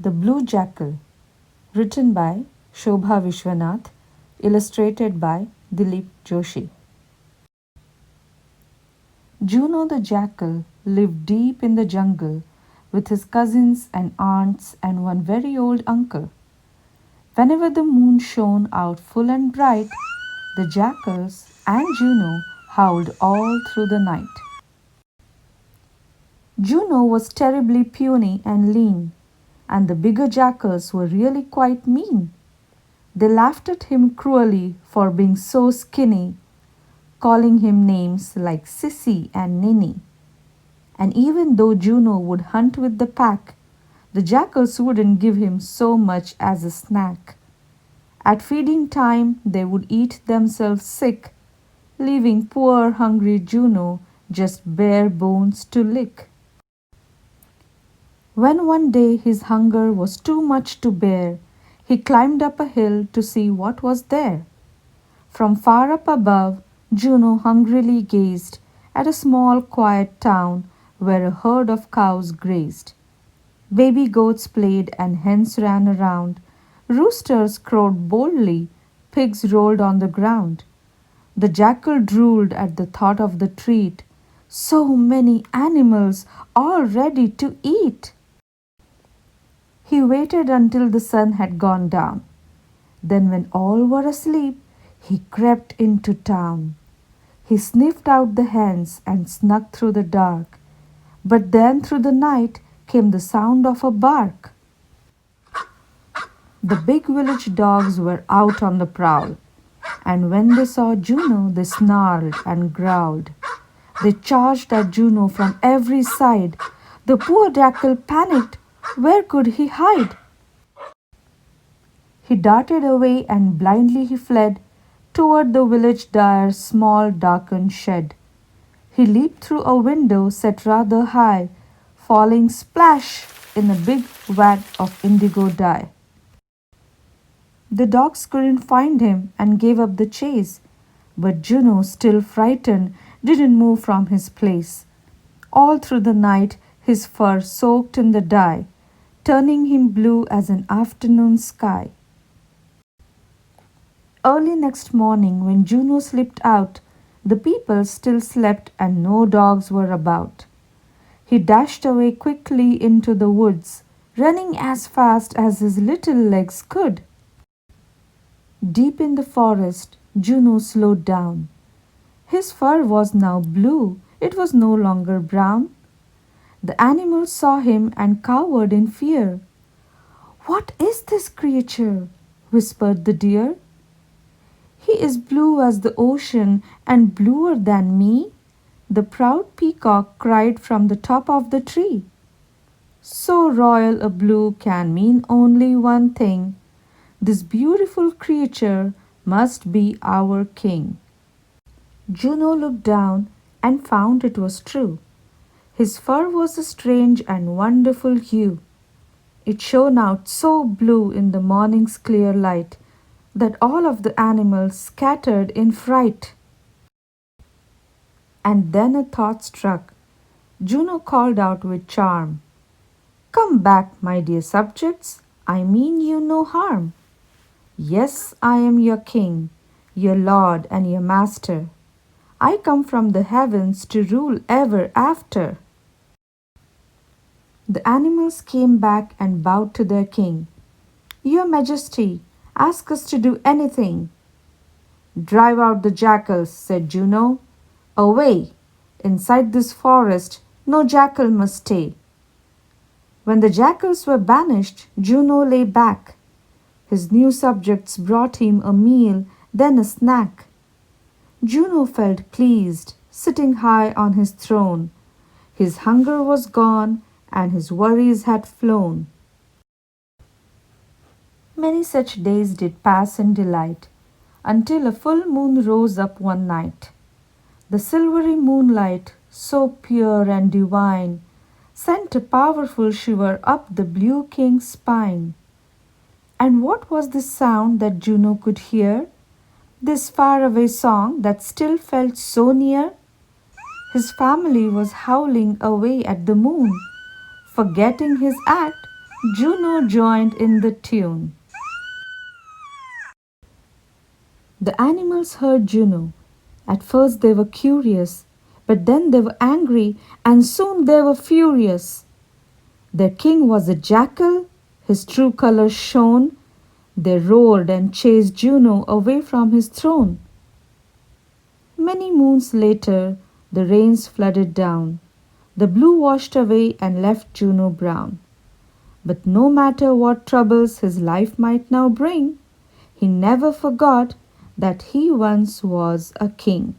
The Blue Jackal, written by Shobha Vishwanath, illustrated by Dilip Joshi. Juno the jackal lived deep in the jungle with his cousins and aunts and one very old uncle. Whenever the moon shone out full and bright, the jackals and Juno howled all through the night. Juno was terribly puny and lean, and the bigger jackals were really quite mean. They laughed at him cruelly for being so skinny, calling him names like Sissy and Ninny. And even though Juno would hunt with the pack, the jackals wouldn't give him so much as a snack. At feeding time, they would eat themselves sick, leaving poor hungry Juno just bare bones to lick. When one day his hunger was too much to bear, he climbed up a hill to see what was there. From far up above, Juno hungrily gazed at a small quiet town where a herd of cows grazed. Baby goats played and hens ran around. Roosters crowed boldly, pigs rolled on the ground. The jackal drooled at the thought of the treat. So many animals, all ready to eat! He waited until the sun had gone down. Then, when all were asleep, he crept into town. He sniffed out the hens and snuck through the dark. But then through the night came the sound of a bark. The big village dogs were out on the prowl, and when they saw Juno, they snarled and growled. They charged at Juno from every side. The poor jackal panicked. Where could he hide? He darted away and blindly he fled toward the village dyer's small darkened shed. He leaped through a window set rather high, falling splash in a big vat of indigo dye. The dogs couldn't find him and gave up the chase, but Juno, still frightened, didn't move from his place. All through the night his fur soaked in the dye, turning him blue as an afternoon sky. Early next morning, when Juno slipped out, the people still slept and no dogs were about. He dashed away quickly into the woods, running as fast as his little legs could. Deep in the forest, Juno slowed down. His fur was now blue, it was no longer brown. The animals saw him and cowered in fear. "What is this creature?" whispered the deer. "He is blue as the ocean and bluer than me," the proud peacock cried from the top of the tree. "So royal a blue can mean only one thing. This beautiful creature must be our king." Juno looked down and found it was true. His fur was a strange and wonderful hue. It shone out so blue in the morning's clear light that all of the animals scattered in fright. And then a thought struck. Juno called out with charm, "Come back, my dear subjects, I mean you no harm. Yes, I am your king, your lord and your master. I come from the heavens to rule ever after." The animals came back and bowed to their king. "Your Majesty, ask us to do anything." "Drive out the jackals," said Juno. "Away! Inside this forest no jackal must stay." When the jackals were banished, Juno lay back. His new subjects brought him a meal, then a snack. Juno felt pleased, sitting high on his throne. His hunger was gone and his worries had flown. Many such days did pass in delight, until a full moon rose up one night. The silvery moonlight, so pure and divine, sent a powerful shiver up the blue king's spine. And what was this sound that Juno could hear? This faraway song that still felt so near? His family was howling away at the moon. Forgetting his act, Juno joined in the tune. The animals heard Juno. At first they were curious, but then they were angry, and soon they were furious. Their king was a jackal, his true colors shone. They roared and chased Juno away from his throne. Many moons later, the rains flooded down. The blue washed away and left Juno brown. But no matter what troubles his life might now bring, he never forgot that he once was a king.